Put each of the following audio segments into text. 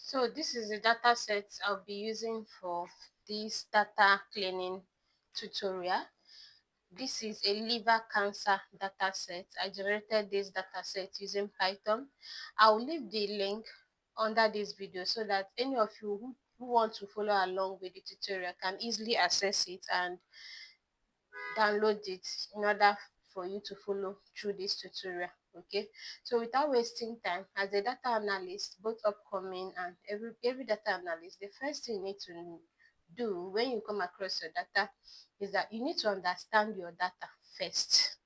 So this is the data set I'll be using for this data cleaning tutorial. This is a liver cancer data set. I generated this data set using Python. I'll leave the link under this video so that any of you who want to follow along with the tutorial can easily access it and download it in order for you to follow through this tutorial. Okay, so without wasting time, as a data analyst, both upcoming and every data analyst, the first thing you need to do when you come across your data is that you need to understand your data first.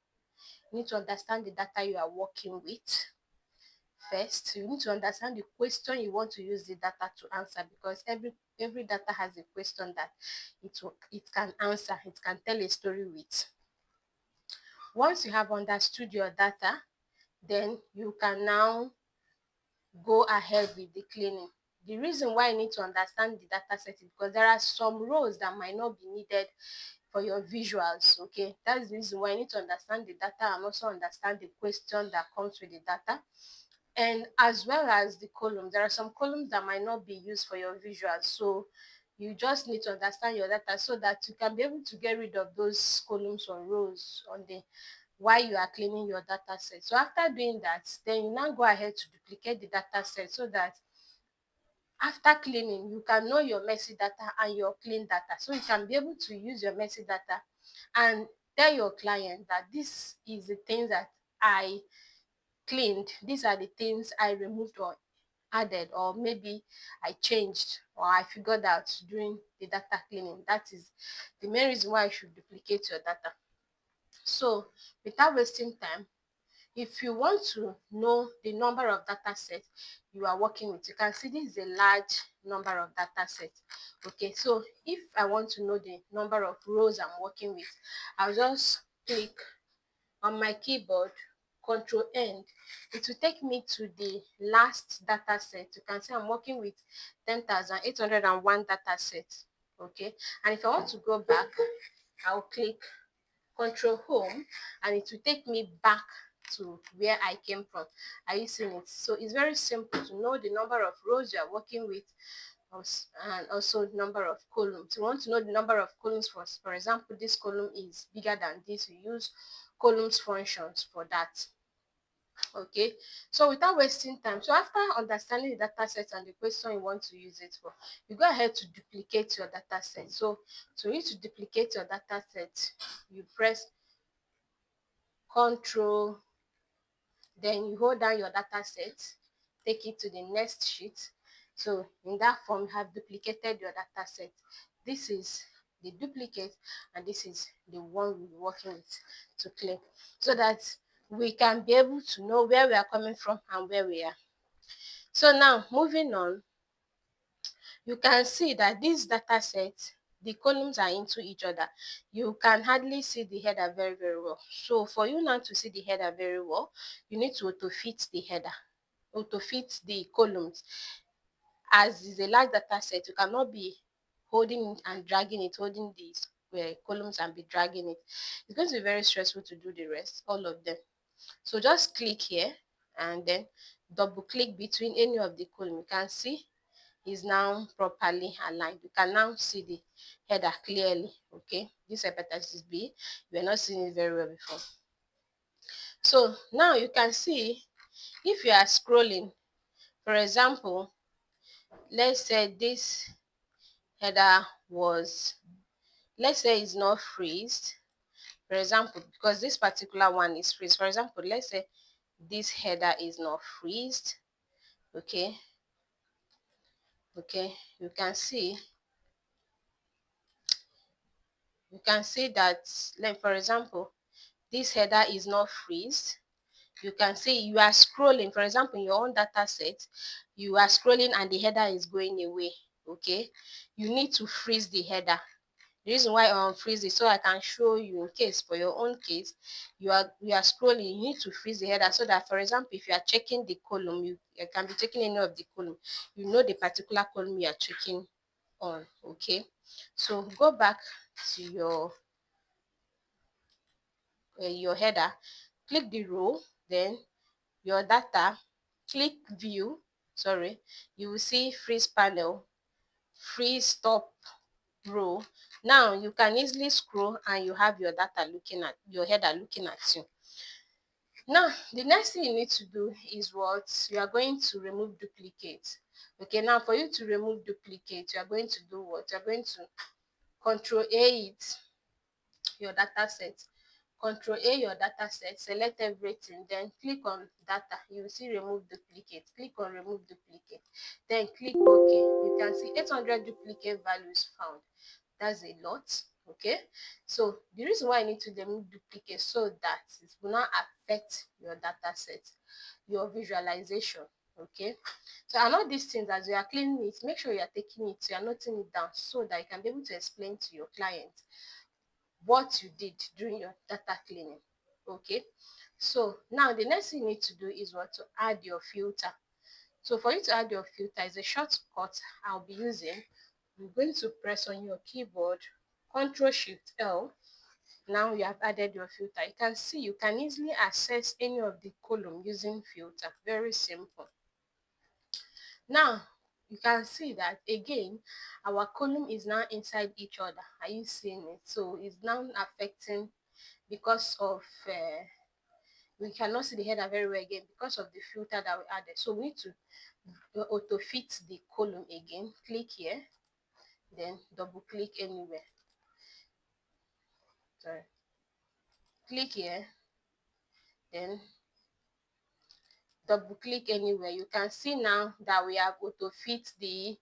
You need to understand the data you are working with first. You need to understand the question you want to use the data to answer, because every data has a question that it can answer, it can tell a story with. Once you have understood your data, then you can now go ahead with the cleaning. The reason why you need to understand the data set is because there are some rows that might not be needed for your visuals. Okay, that's the reason why you need to understand the data and also understand the question that comes with the data, and as well as the columns. There are some columns that might not be used for your visuals, so you just need to understand your data so that you can be able to get rid of those columns or rows on the while you are cleaning your data set. So after doing that, then you now go ahead to duplicate the data set so that after cleaning, you can know your messy data and your clean data. So you can be able to use your messy data and tell your client that this is the things that I cleaned, these are the things I removed or added, or maybe I changed or I figured out during the data cleaning. That is the main reason why you should duplicate your data. So without wasting time, if you want to know the number of data sets you are working with, you can see this is a large number of data sets. Okay, so if I want to know the number of rows I'm working with, I'll just click on my keyboard, Control N. It will take me to the last data set. You can see I'm working with 10,801 data sets. Okay, and if I want to go back, I'll click Control Home, and it will take me back to where I came from. Are you seeing it? So it's very simple to know the number of rows you are working with, and also number of columns. You want to know the number of columns. For example, this column is bigger than this. You use columns functions for that. Okay, so without wasting time, so after understanding the data set and the question you want to use it for, you go ahead to duplicate your data set. So to you to duplicate your data set, you press Control, then you hold down your data set, take it to the next sheet. So in that form, you have duplicated your data set. This is the duplicate, and this is the one we're working with to clean, so that we can be able to know where we are coming from and where we are. So now moving on, you can see that this data set, the columns are into each other. You can hardly see the header very, very well. So for you now to see the header very well, you need to auto fit the header, auto fit the columns. As is a large data set, you cannot be holding it and dragging it, holding these columns and be dragging it. It's going to be very stressful to do the rest, all of them. So just click here and then double click between any of the columns. You can see is now properly aligned. You can now see the header clearly. Okay, this hepatitis B, we are not seeing it very well before. So now you can see, if you are scrolling, for example, let's say this header was, let's say it's not freezed, for example, because this particular one is freezed. For example, let's say this header is not freezed. Okay, you can see that, like for example, this header is not freezed. You can see you are scrolling, for example, in your own data set, you are scrolling and the header is going away. Okay, you need to freeze the header. The reason why I unfreeze it, so I can show you in case for your own case, you are scrolling, you need to freeze the header so that, for example, if you are checking the column, you can be checking any of the column, you know the particular column you are checking on. Okay, so go back to your header, click the row, then your data, click view, sorry, you will see freeze panel, freeze stop row. Now you can easily scroll and you have your data looking at your header looking at you. Now the next thing you need to do is what? You are going to remove duplicate. Okay, now for you to remove duplicate, you are going to do what? You are going to control A it, your data set. Control A your data set, select everything, then click on data. You will see remove duplicate. Click on remove duplicate, then click OK. You can see 800 duplicate values found. That's a lot. Okay, so the reason why I need to remove duplicate so that it will not affect your data set, your visualization. Okay, so and all these things, as you are cleaning it, make sure you are taking it, you are noting it down so that you can be able to explain to your client what you did during your data cleaning. Okay, so now the next thing you need to do is what? To add your filter. So for you to add your filter is a shortcut I'll be using. I'm going to press on your keyboard Ctrl Shift L. Now you have added your filter. You can see you can easily access any of the column using filter. Very simple. Now you can see that again our column is now inside each other. Are you seeing it? So it's now affecting because of we cannot see the header very well again because of the filter that we added. So we need to auto fit the column again. Click here, then double click anywhere. Sorry. Click here, then double click anywhere. You can see now that we have auto fit the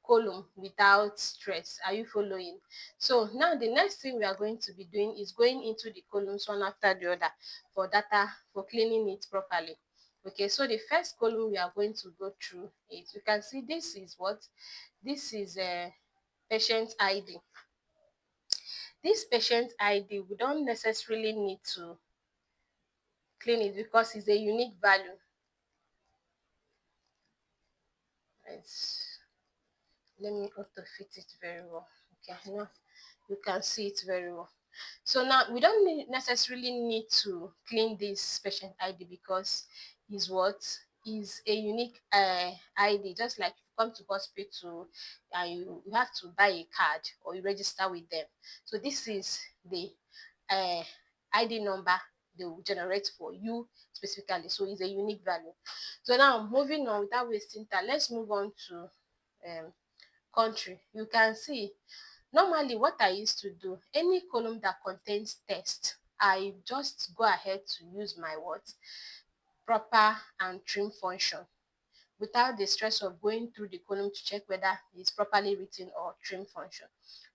column without stress. Are you following? So now the next thing we are going to be doing is going into the columns one after the other for data, for cleaning it properly. Okay, so the first column we are going to go through it. You can see this is what? This is a patient ID. This patient ID, we don't necessarily need to clean it because it's a unique value. It's, let me auto fit it very well. Okay, now you can see it very well. So now we don't necessarily need to clean this patient ID because is what is a unique ID. Just like you come to hospital and you have to buy a card or you register with them. So this is the ID number they will generate for you specifically. So it's a unique value. So now moving on without wasting time, let's move on to country. You can see normally what I used to do, any column that contains text, I just go ahead to use my what? Proper and trim function without the stress of going through the column to check whether it's properly written or trim function.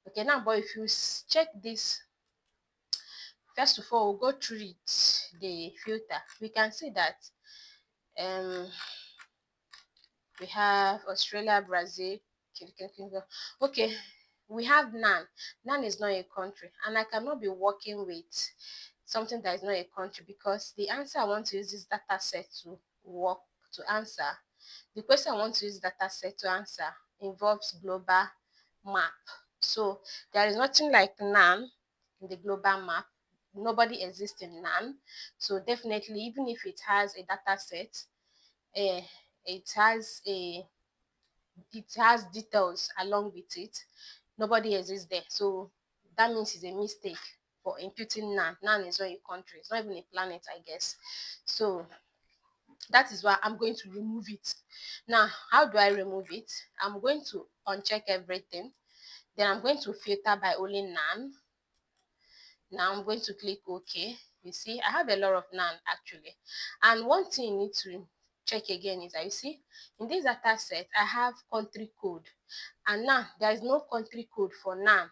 Okay, now but if you check this, first of all we'll go through it, the filter. We can see that we have Australia, Brazil, okay, we have NAN. NAN is not a country, and I cannot be working with something that is not a country because the answer I want to use this data set to work to answer, the question I want to use data set to answer involves global map. So there is nothing like NAN in the global map. Nobody exists in NAN. So definitely, even if it has a data set, uh, it has a it has details along with it. Nobody exists there. So that means it's a mistake for imputing NAN. NAN is not a country. It's not even a planet, I guess. So that is why I'm going to remove it. Now, how do I remove it? I'm going to uncheck everything. Then I'm going to filter by only NAN. Now I'm going to click OK. You see, I have a lot of NAN actually. And one thing you need to check again is that you see, in this data set, I have country code. And now there is no country code for NAN.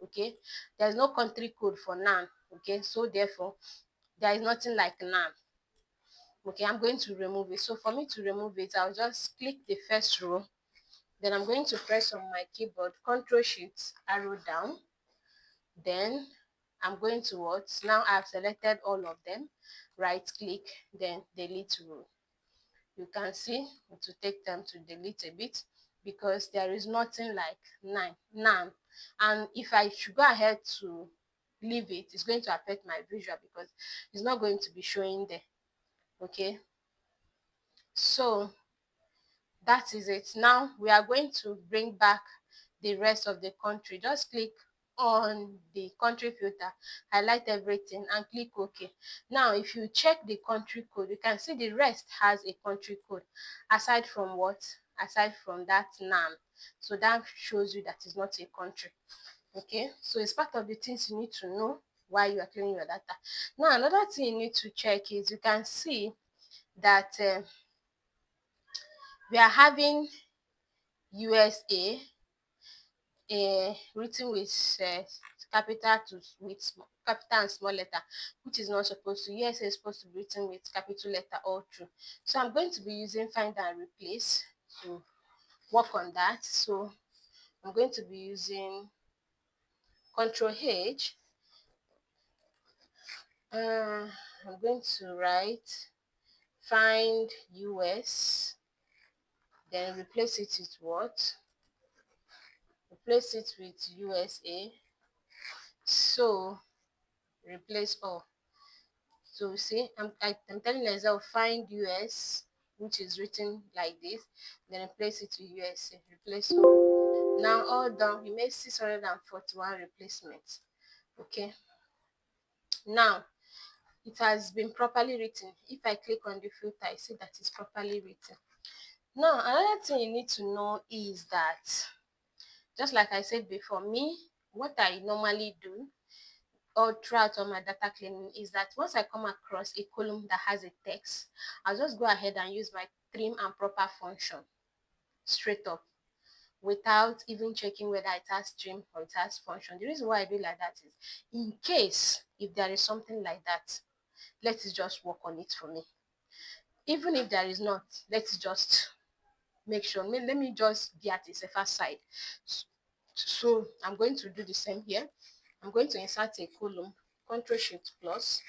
Okay, there is no country code for NAN. Okay, so therefore, there is nothing like NAN. Okay, I'm going to remove it. So for me to remove it, I'll just click the first row. Then I'm going to press on my keyboard, Ctrl Shift, arrow down. Then I'm going to what? Now I've selected all of them. Right click, then delete row. You can see it will take time to delete a bit because there is nothing like NAN. And if I should go ahead to leave it, it's going to affect my visual because it's not going to be showing there. Okay, so That is it. Now we are going to bring back the rest of the country. Just click on the country filter, highlight everything and click OK. Now if you check the country code, you can see the rest has a country code aside from what? Aside from that NAM. So that shows you that it's not a country. Okay, so it's part of the things you need to know while you are cleaning your data. Now another thing you need to check is you can see that we are having USA written with capital to with capital and small letter, which is not supposed to. USA is supposed to be written with capital letter all through. So I'm going to be using find and replace to work on that. So I'm going to be using Control H. I'm going to write find US, then replace it with what? Replace it with USA. So replace all. So see, I'm telling myself find US, which is written like this, then replace it to USA. Replace all. Now all done, we made 641 replacements. Okay. Now it has been properly written. If I click on the filter, I see that it's properly written. Now another thing you need to know is that, just like I said before, what I normally do all throughout all my data cleaning is that once I come across a column that has a text, I'll just go ahead and use my trim and proper function straight up without even checking whether it has trim or it has function. The reason why I do like that is in case if there is something like that, let it just work on it for me. Even if there is not, let's just make sure. Let me just be at the safer side. So I'm going to do the same here. I'm going to insert a column, Ctrl Shift Plus.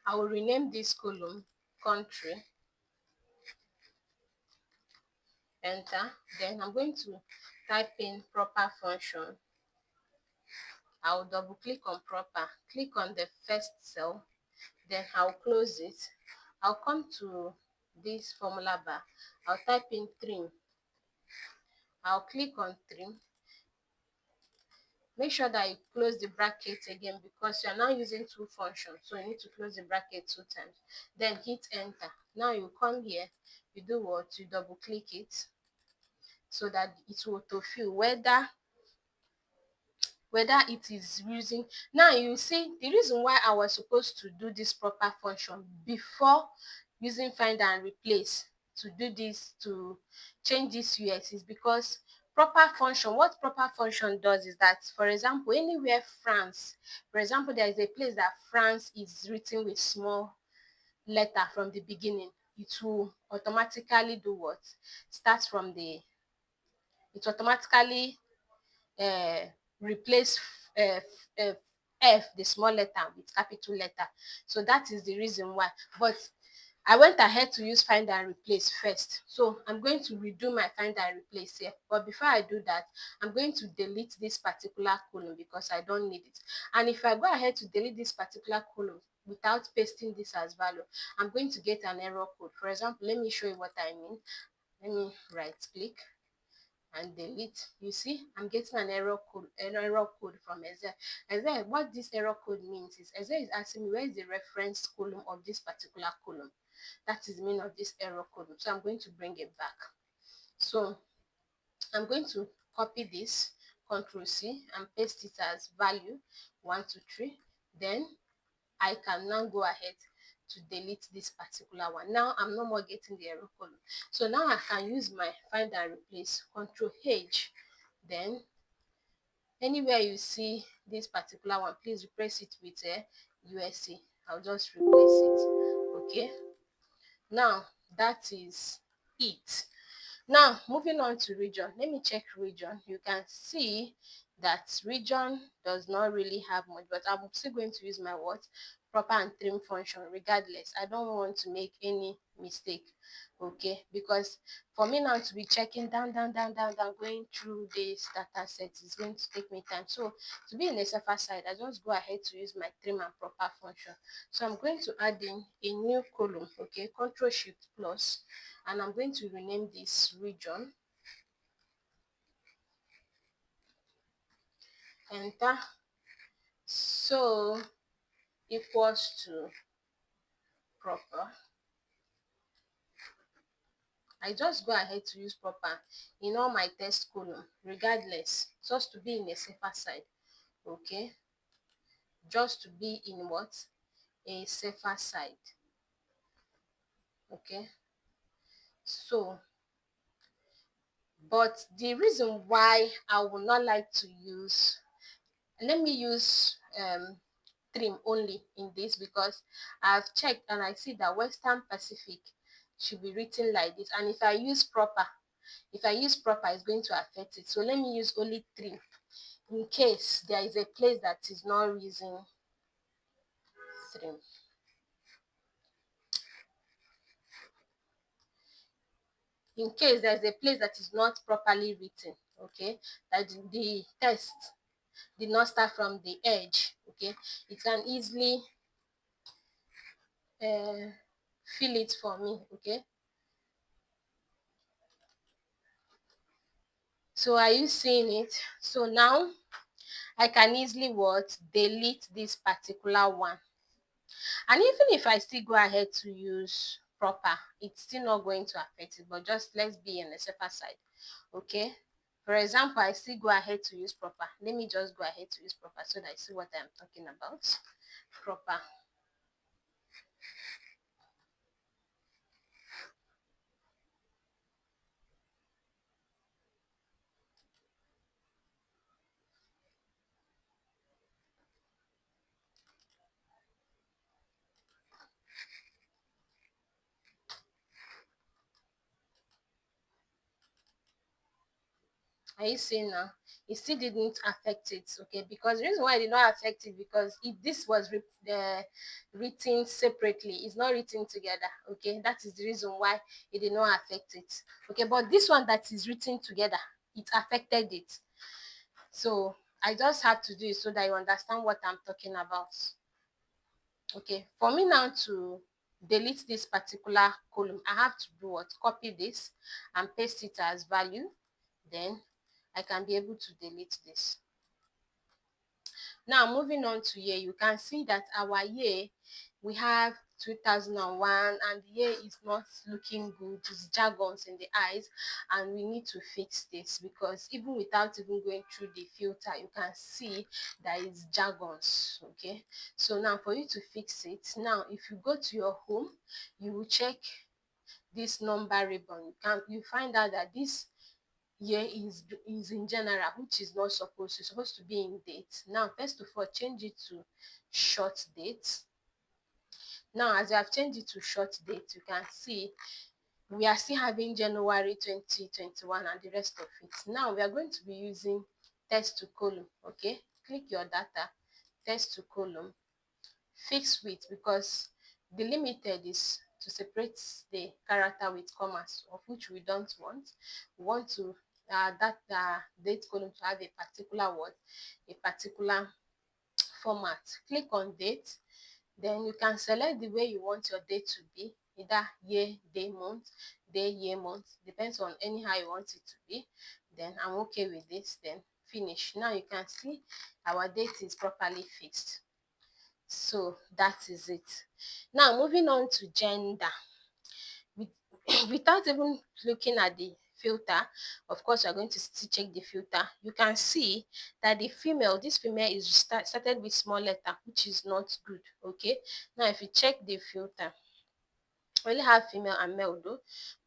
I will rename this column country, enter. Then I'm going to type in proper function. I'll double click on proper, click on the first cell, then I'll close it. I'll come to this formula bar. I'll type in trim. I'll click on trim. Make sure that you close the bracket again because you're now using two functions. So you need to close the bracket 2 times. Then hit enter. Now you come here, you do what? You double click it so that it will autofill whether it is using. Now you see the reason why I was supposed to do this proper function before using find and replace to do this, to change this US, is because what proper function does is that, for example, anywhere France, for example, there is a place that France is written with small letter from the beginning, it will automatically do what? Start from the it automatically uh, replace uh, uh, F, the small letter, with capital letter. So that is the reason why. But I went ahead to use find and replace first. So I'm going to redo my find and replace here. But before I do that, I'm going to delete this particular column because I don't need it. And if I go ahead to delete this particular column without pasting this as value, I'm going to get an error code. For example, let me show you what I mean. Let me right click and delete. You see, I'm getting an error code from Excel. Excel, what this error code means is Excel is asking me where is the reference column of this particular column. That is the meaning of this error code. So I'm going to bring it back. So I'm going to copy this, Control C, and paste it as value 1, 2, 3. Then I can now go ahead to delete this particular one. Now I'm no more getting the error column. So now I can use my find and replace, Control H. Then anywhere you see this particular one, please replace it with a USA. I'll just replace it. Okay. Now that is it. Now moving on to region. Let me check region. You can see that region does not really have much, but I'm still going to use my what proper and trim function regardless. I don't want to make any mistake, okay? Because for me now to be checking down, going through this data set is going to take me time. So to be in a safer side, I just go ahead to use my trim and proper function. So I'm going to add in a new column, okay? Control Shift plus, and I'm going to rename this region. Enter. So equals to proper. I just go ahead to use proper in all my test column regardless, just to be in a safer side, okay? Just to be in what? A safer side, okay? So, but the reason why I would not like to use, let me use trim only in this, because I've checked and I see that Western Pacific should be written like this, and if I use proper, it's going to affect it. So let me use only trim in case there is a place that is not using trim. In case there is a place that is not properly written, okay, that the text did not start from the edge, okay, it can easily fill it for me, okay. So are you seeing it? So now I can easily what? Delete this particular one. And even if I still go ahead to use proper, it's still not going to affect it, but just let's be on the safer side, okay. For example, I still go ahead to use proper. Let me just go ahead to use proper so that I see what I'm talking about. Proper. Are you seeing now? It still didn't affect it, okay? Because the reason why it did not affect it, because if this was written separately, it's not written together, okay? That is the reason why it did not affect it, okay? But this one that is written together, it affected it. So I just have to do it so that you understand what I'm talking about, okay? For me now to delete this particular column, I have to do what? Copy this and paste it as value. Then I can be able to delete this. Now moving on to year, you can see that our year, we have 2001, and the year is not looking good. It's jargons in the eyes, and we need to fix this, because even without even going through the filter, you can see that it's jargons, okay. So now for you to fix it, now if you go to your home, you will check this number ribbon. You find out that this year is in general, which is not supposed to. It's supposed to be in date. Now first of all, change it to short date. Now as I have changed it to short date, you can see we are still having January 2021 and the rest of it. Now we are going to be using text to column, okay. Click your data, text to column, fix width, because delimited is to separate the character with commas, of which we don't want. We want to that date column to have a particular word, a particular format. Click on date, then you can select the way you want your date to be, either year, day, year, month, depends on anyhow you want it to be. Then I'm okay with this, then finish. Now you can see our date is properly fixed. So that is it. Now moving on to gender. Without even looking at the filter, of course, you're going to still check the filter. You can see that this female is started with small letter, which is not good, okay. Now if you check the filter, we only have female and male though,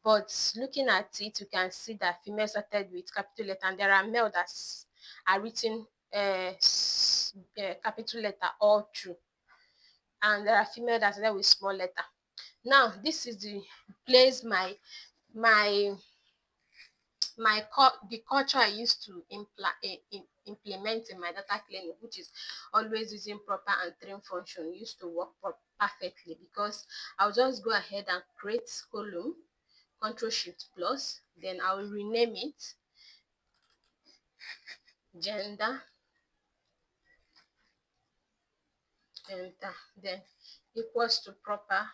but looking at it, you can see that female started with capital letter, and there are male that are written capital letter all through, and there are female that started with small letter. Now this is the place my the culture I used to implementing my data cleaning, which is always using proper and trim function, used to work perfectly, because I'll just go ahead and create column, Control Shift plus, then I will rename it gender, enter, then equals to proper,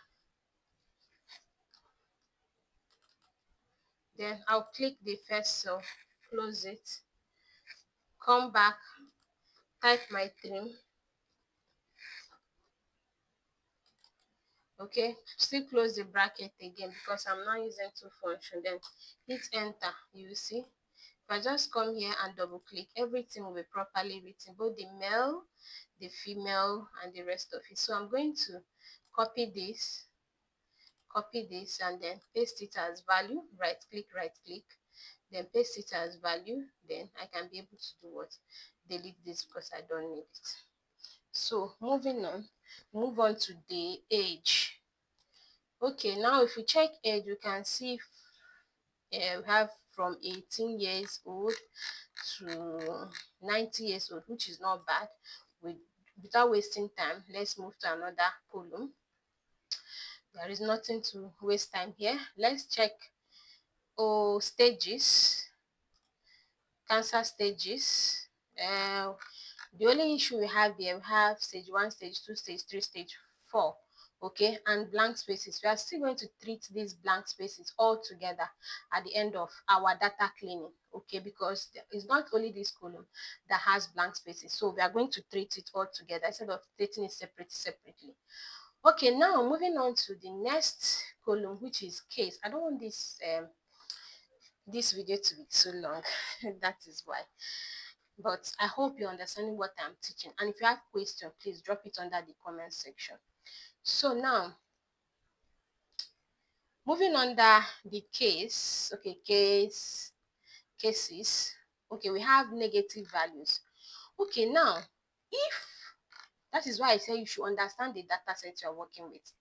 then I'll click the first cell, close it, come back, type my trim, okay, still close the bracket again because I'm not using two function, then hit enter. You will see if I just come here and double click, everything will be properly written, both the male, the female, and the rest of it. So I'm going to copy this, and then paste it as value, right click, then paste it as value, then I can be able to do what, delete this because I don't need it. So moving on, move on to the age. Okay, now if we check age, we can see we have from 18 years old to 90 years old, which is not bad. Without wasting time, let's move to another column. There is nothing to waste time here. Let's check stages, cancer stages. The only issue we have here, we have stage 1, stage 2, stage 3, stage 4, okay, and blank spaces. We are still going to treat these blank spaces all together at the end of our data cleaning, okay, because it's not only this column that has blank spaces, so we are going to treat it all together instead of treating it separately. Okay, now moving on to the next column, which is case. I don't want this video to be too long. That is why. But I hope you're understanding what I'm teaching. And if you have questions, please drop it under the comment section. So now, moving under the case, okay, cases. Okay, we have negative values. Okay, now, if that is why I say you should understand the data set you're working with.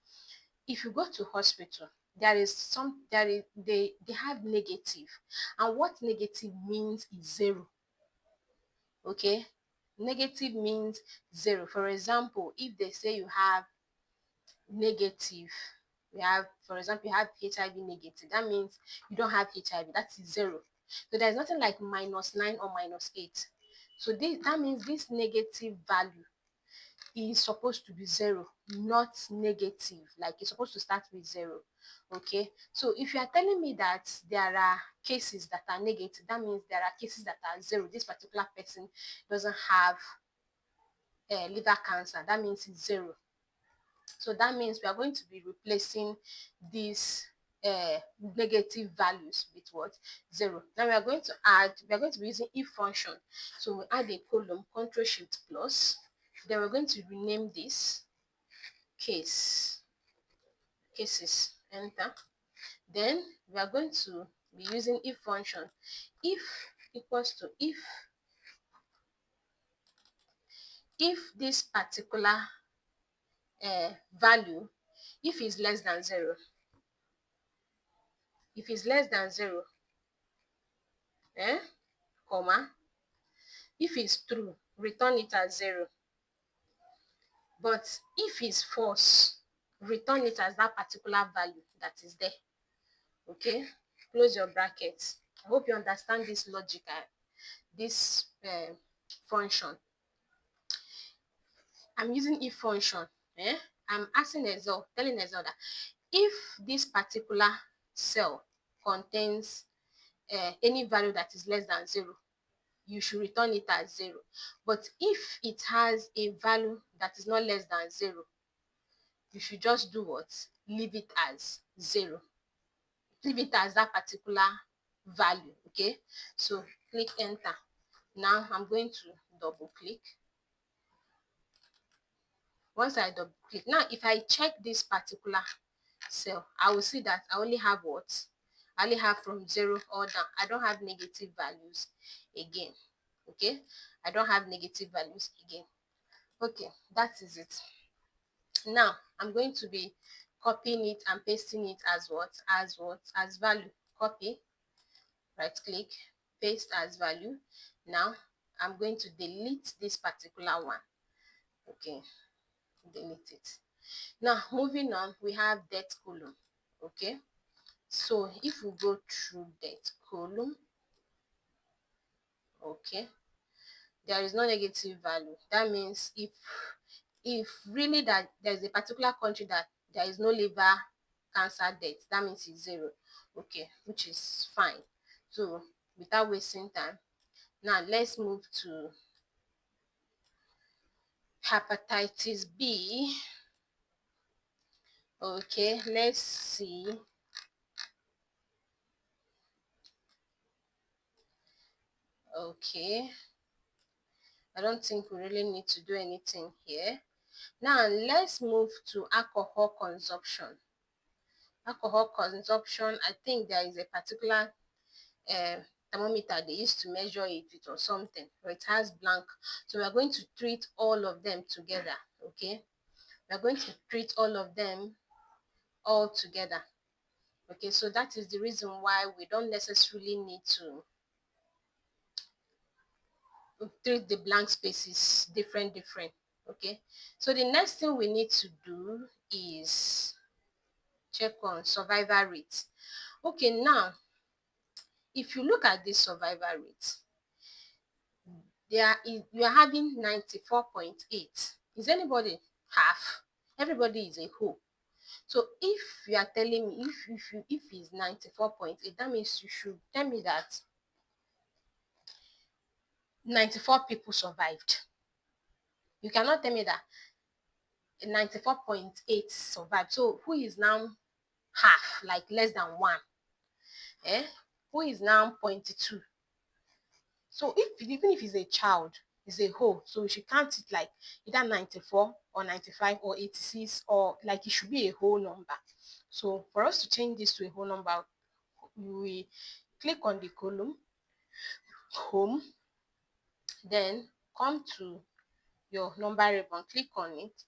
If you go to hospital, they have negative, and what negative means is 0. Okay, negative means 0. For example, if they say you have negative, for example, you have HIV negative, that means you don't have HIV. That is 0. So there's nothing like -9 or -8. So that means this negative value is supposed to be 0, not negative. Like, it's supposed to start with 0. Okay, so if you are telling me that there are cases that are negative, that means there are cases that are 0. This particular person doesn't have liver cancer. That means it's 0. So that means we are going to be replacing these negative values with what? 0. Now we are going to be using if function. So we add a column, Control Shift plus. Then we're going to rename this cases, enter. Then we are going to be using if function. If equals to if this particular value, if is less than 0, if it's less than 0, comma, if it's true, return it as 0. But if it's false, return it as that particular value that is there. Okay, close your brackets. I hope you understand this logic, this function. I'm using if function. I'm asking Excel, telling Excel that if this particular cell contains any value that is less than 0, you should return it as 0. But if it has a value that is not less than 0, you should just do what? Leave it as 0. Leave it as that particular value. Okay, so click enter. Now I'm going to double click. Once I double click, now if I check this particular cell, I will see that I only have what? I only have from 0 or down. I don't have negative values again. Okay, I don't have negative values again. Okay, that is it. Now I'm going to be copying it and pasting it as what? As value. Copy, right click, paste as value. Now I'm going to delete this particular one. Okay, delete it. Now, moving on, we have det column. Okay, so if we go through det column, okay, there is no negative value. That means if really that there's a particular country that there is no liver cancer death, that means it's 0. Okay, which is fine. So without wasting time, now let's move to hepatitis B. Okay, let's see. Okay, I don't think we really need to do anything here. Now let's move to alcohol consumption. Alcohol consumption, I think there is a particular uh, thermometer they used to measure it with or something, or it has blank. So we are going to treat all of them together. Okay, we are going to treat all of them all together. Okay, so that is the reason why we don't necessarily need to treat the blank spaces different. Okay, so the next thing we need to do is check on survival rate. Okay, now if you look at this survival rate, you are having 94.8. Is anybody half? Everybody is a whole. So if you are telling me if it's 94.8, that means you should tell me that 94 people survived. You cannot tell me that 94.8 survived. So who is now half, like less than 1? Who is now 0.2? So even if it's a child, it's a whole. So we should count it like either 94 or 95 or 86, or like it should be a whole number. So for us to change this to a whole number, we click on the column home, then come to your number ribbon, click on it,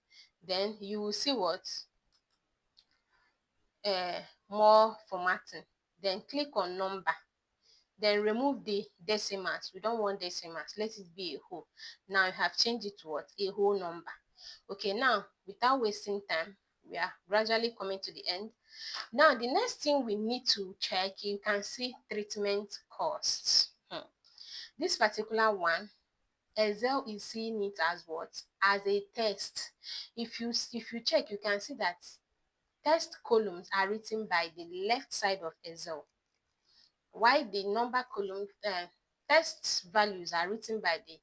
then you will see what more formatting, then click on number, then remove the decimals. We don't want decimals, let it be a whole. Now you have changed it to what? A whole number. Okay, now without wasting time, we are gradually coming to the end. Now the next thing we need to check, you can see treatment costs. This particular one, Excel is seeing it as what? As a test. If you check, you can see that test columns are written by the left side of Excel, while the number column test values are written by the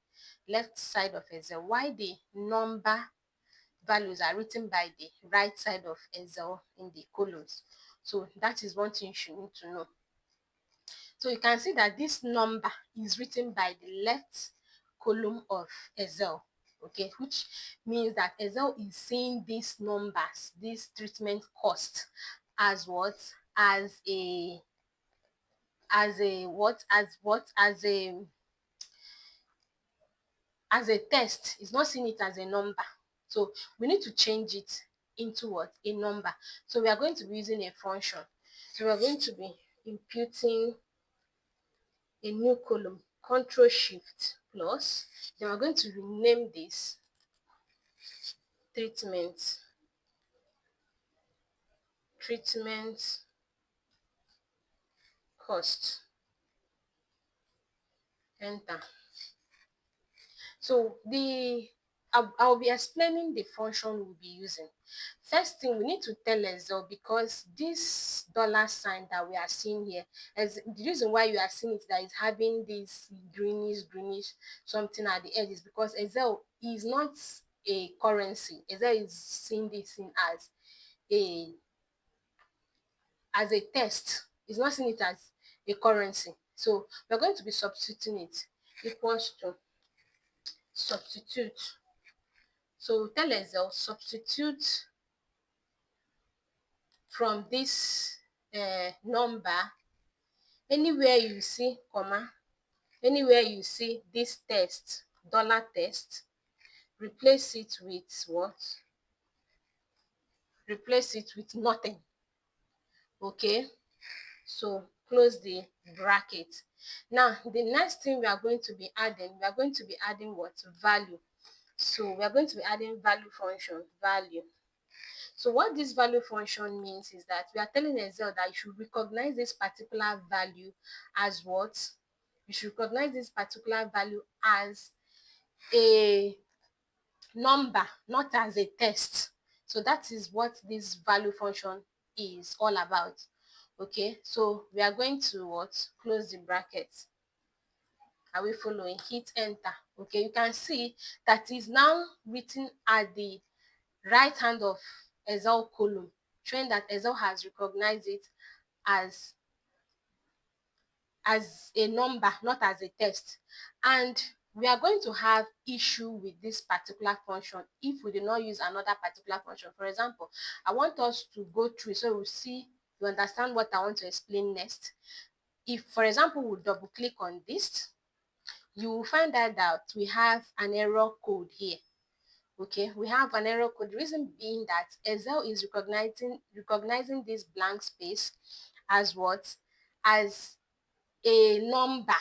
left side of Excel, while the number values are written by the right side of Excel in the columns. So that is one thing you should need to know. So you can see that this number is written by the left column of Excel, okay, which means that Excel is seeing these numbers, this treatment cost, as what? As a test. It's not seeing it as a number. So we need to change it into what? A number. So we are going to be using a function. So we are going to be imputing a new column, Control Shift plus. Then we're going to rename this treatment cost. Enter. So I'll be explaining the function we'll be using. First thing, we need to tell Excel, because this dollar sign that we are seeing here, as the reason why you are seeing it that is having this greenish something at the edge, is because Excel is not a currency. Excel is seeing this thing a as a test. It's not seeing it as a currency. So we're going to be substituting it, equals to substitute. So tell Excel, substitute from this number, anywhere you see comma, anywhere you see this test, dollar test, replace it with what? Replace it with nothing. Okay, so close the bracket. Now, the next thing we are going to be adding what? Value. So we are going to be adding value function, value. So what this value function means is that we are telling Excel that you should recognize this particular value as what? You should recognize this particular value as a number, not as a text. So that is what this value function is all about. Okay, so we are going to what? Close the bracket. Are we following? Hit enter. Okay, you can see that is now written at the right hand of Excel column, showing that Excel has recognized it as a number, not as a text. And we are going to have issue with this particular function if we do not use another particular function. For example, I want us to go through so we'll see, you understand what I want to explain next. If, for example, we double click on this, you will find out that we have an error code here. Okay, we have an error code. The reason being that Excel is recognizing this blank space as what? As a number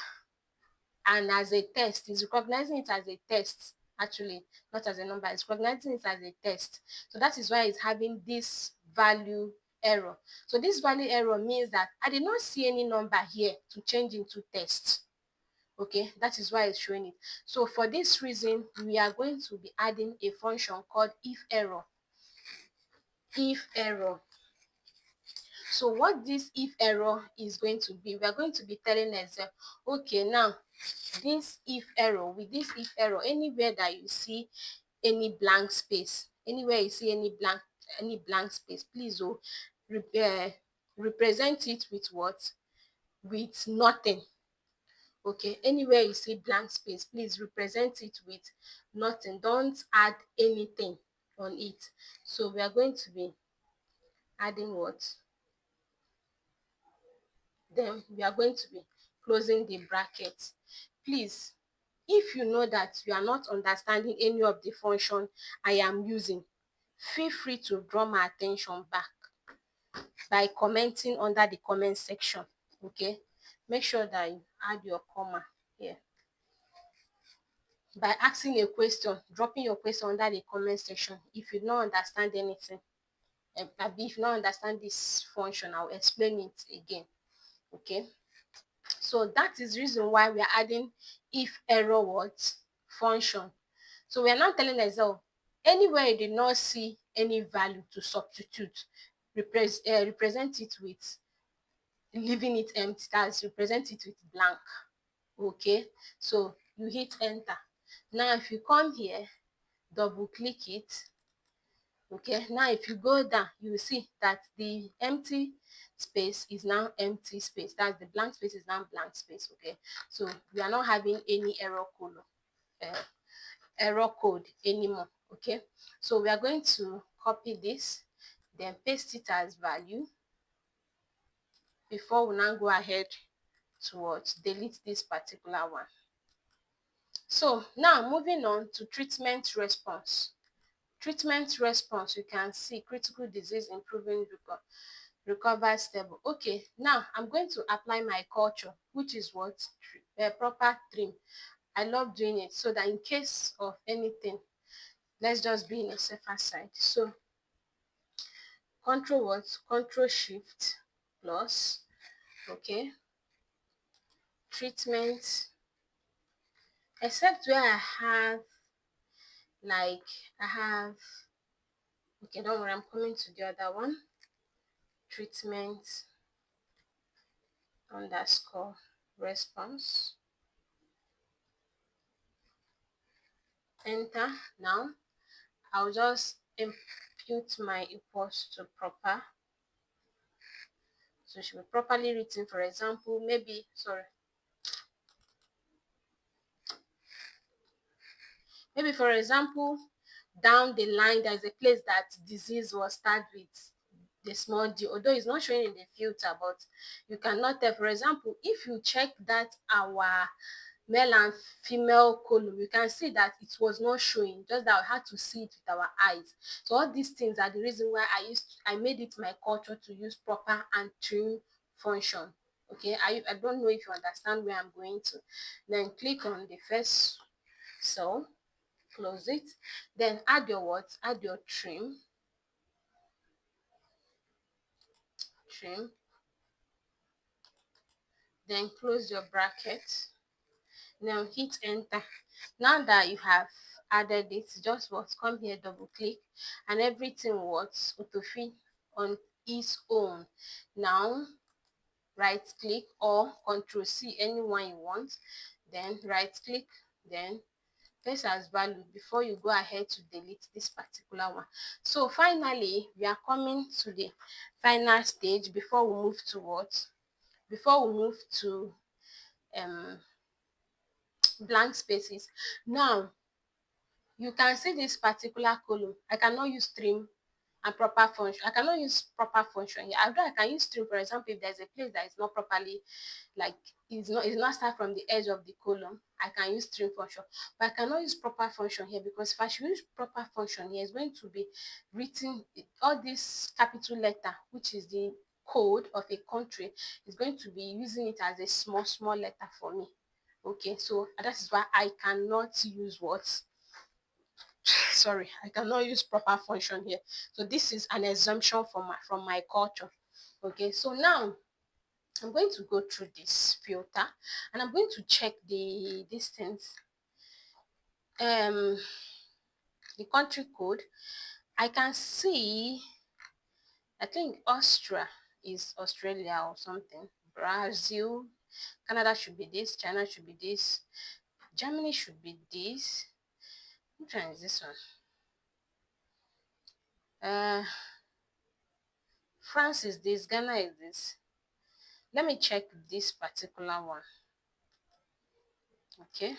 and as a text. It's recognizing it as a text, actually, not as a number. It's recognizing it as a text. So that is why it's having this value error. So this value error means that I did not see any number here to change into text. Okay, that is why it's showing it. So for this reason, we are going to be adding a function called if error. If error. So what this if error is going to be, we are going to be telling Excel, okay, now this if error, with this if error, anywhere that you see any blank space, anywhere you see any blank space, please represent it with what? With nothing. Okay, anywhere you see blank space, please represent it with nothing. Don't add anything on it. So we are going to be adding what? Then we are going to be closing the bracket. Please, if you know that you are not understanding any of the function I am using, feel free to draw my attention back by commenting under the comment section. Okay, make sure that you add your comma here by asking a question, dropping your question under the comment section. If you don't understand anything, if you don't understand this function, I'll explain it again. Okay, so that is the reason why we are adding if error what? Function. So we are now telling Excel, anywhere you did not see any value to substitute, represent it with leaving it empty. That's represent it with blank. Okay, so you hit enter. Now if you come here, double click it. Okay, now if you go down, you will see that the empty space is now empty space. That's the blank space is now blank space. Okay, so we are not having any error code anymore. Okay, so we are going to copy this, then paste it as value before we now go ahead to what? Delete this particular one. So now moving on to treatment response. Treatment response, you can see critical disease improving, recover stable. Okay, now I'm going to apply my culture, which is what? Proper trim. I love doing it so that in case of anything, let's just be in a safer side. So control what? Control shift plus, okay, treatment, except where I have like okay, don't worry, I'm coming to the other one. Treatment underscore response. Enter. Now I'll just impute my equals to proper. So it should be properly written. For example, maybe for example, down the line there's a place that disease was started with the small d, although it's not showing in the filter, but you cannot tell. For example, if you check that our male and female column, you can see that it was not showing, just that we had to see it with our eyes. So all these things are the reason why I made it my culture to use proper and trim function. Okay, I don't know if you understand where I'm going to. Then click on the first cell, close it, then add your what? Add your trim, then close your bracket. Now hit enter. Now that you have added it, just what? Come here, double click, and everything what? Autofill on its own. Now right click or control C, anyone you want, then right click, then paste as value before you go ahead to delete this particular one. So finally we are coming to the final stage before we move to what? Before we move to um blank spaces. Now you can see this particular column. I cannot use stream and proper function. I cannot use proper function here. Although I can use stream, for example, if there's a place that is not properly, like it's not start from the edge of the column, I can use stream function. But I cannot use proper function here, because if I should use proper function here, it's going to be written all this capital letter, which is the code of a country, is going to be using it as a small letter for me. Okay, so that is why I cannot use what, sorry, I cannot use proper function here. So this is an exemption from my culture. Okay, so now I'm going to go through this filter, and I'm going to check the distance, the country code. I can see, I think Austria is Australia or something. Brazil, Canada should be this, China should be this, Germany should be this. Which one is this one? France is this, Ghana is this. Let me check this particular one. Okay,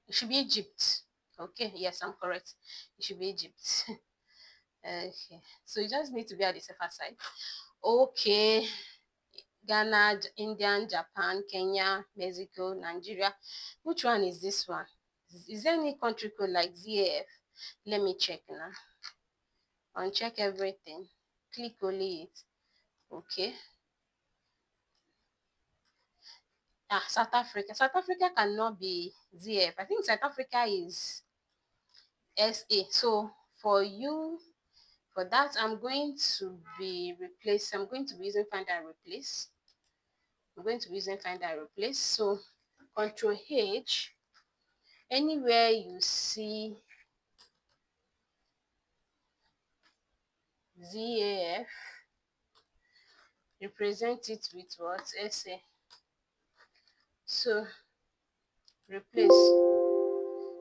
it should be Egypt. Okay, yes, I'm correct. It should be Egypt. Okay, so you just need to be at the safer side. Okay, Ghana, India, Japan, Kenya, Mexico, Nigeria. Which one is this one? Is there any country code like ZAF? Let me check now. Uncheck everything. Click only it. Okay. South Africa. South Africa cannot be ZF. I think South Africa is SA. So for you, for that, I'm going to be using find and replace. I'm going to be using find and replace. So Control H, anywhere you see ZAF, represent it with what? SA. So replace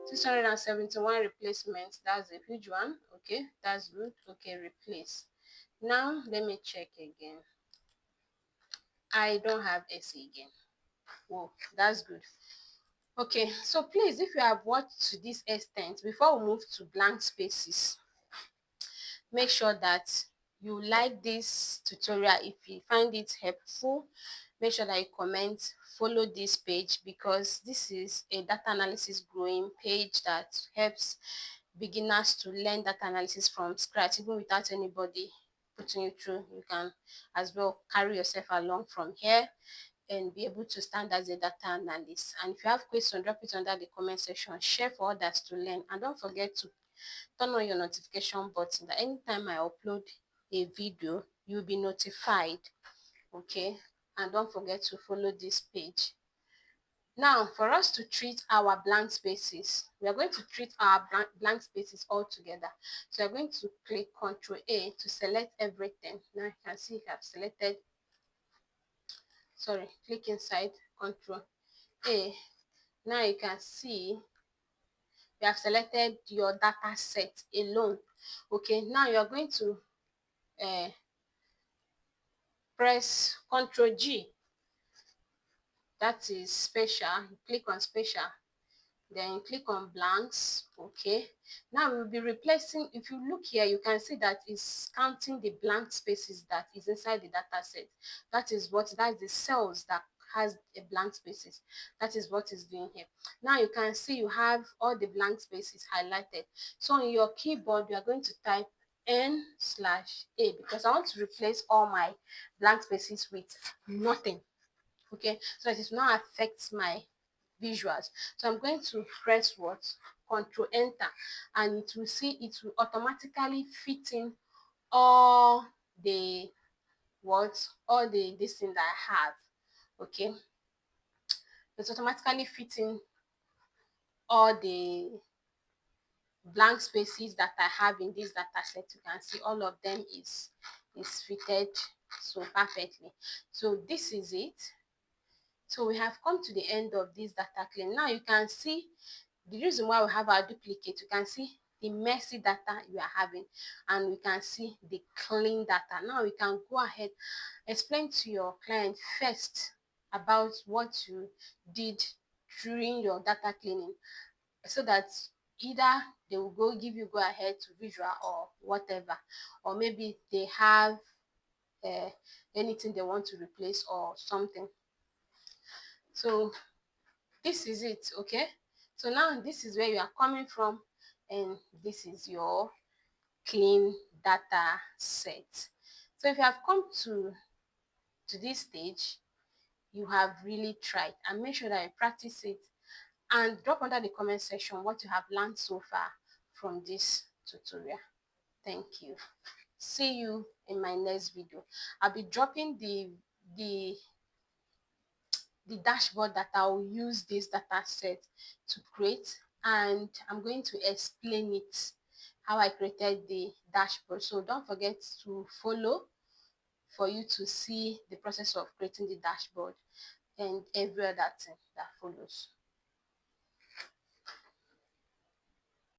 671 replacements. That's a huge one. Okay, that's good. Okay, replace. Now let me check again. I don't have SA again. Whoa, that's good. Okay, so please, if you have watched to this extent, before we move to blank spaces, make sure that you like this tutorial. If you find it helpful, make sure that you comment, follow this page, because this is a data analysis growing page that helps beginners to learn data analysis from scratch, even without anybody putting you through. You can as well carry yourself along from here and be able to stand as a data analyst. And if you have questions, drop it under the comment section. Share for others to learn. And don't forget to turn on your notification button that anytime I upload a video, you'll be notified. Okay, and don't forget to follow this page. Now, for us to treat our blank spaces, we are going to treat our blank spaces all together. So you're going to click Ctrl A to select everything. Now you can see I've selected, sorry, click inside Ctrl A. Now you can see you have selected your data set alone. Okay, now you're going to press Ctrl G, that is special. Click on special, then click on blanks. Okay, now we'll be replacing. If you look here, you can see that it's counting the blank spaces that is inside the data set. That's the cells that has a blank spaces. That is what is doing here. Now you can see you have all the blank spaces highlighted. So on your keyboard, you are going to type n/a because I want to replace all my blank spaces with nothing. Okay, so it will not affect my visuals. So I'm going to press what? Control enter, and it will see, it will automatically fit in all the what, all the this thing that I have. Okay, it's automatically fitting all the blank spaces that I have in this data set. You can see all of them is fitted so perfectly. So this is it. So we have come to the end of this data clean. Now you can see the reason why we have our duplicate. You can see the messy data you are having, and we can see the clean data. Now we can go ahead, explain to your client first about what you did during your data cleaning, so that either they will go give you go ahead to visual or whatever, or maybe they have uh, anything they want to replace or something. So this is it. Okay, so now this is where you are coming from, and this is your clean data set. So if you have come to this stage, you have really tried, and make sure that you practice it, and drop under the comment section what you have learned so far from this tutorial. Thank you. See you in my next video. I'll be dropping the the dashboard that I'll use this data set to create, and I'm going to explain it, how I created the dashboard. So don't forget to follow for you to see the process of creating the dashboard and every other thing that follows.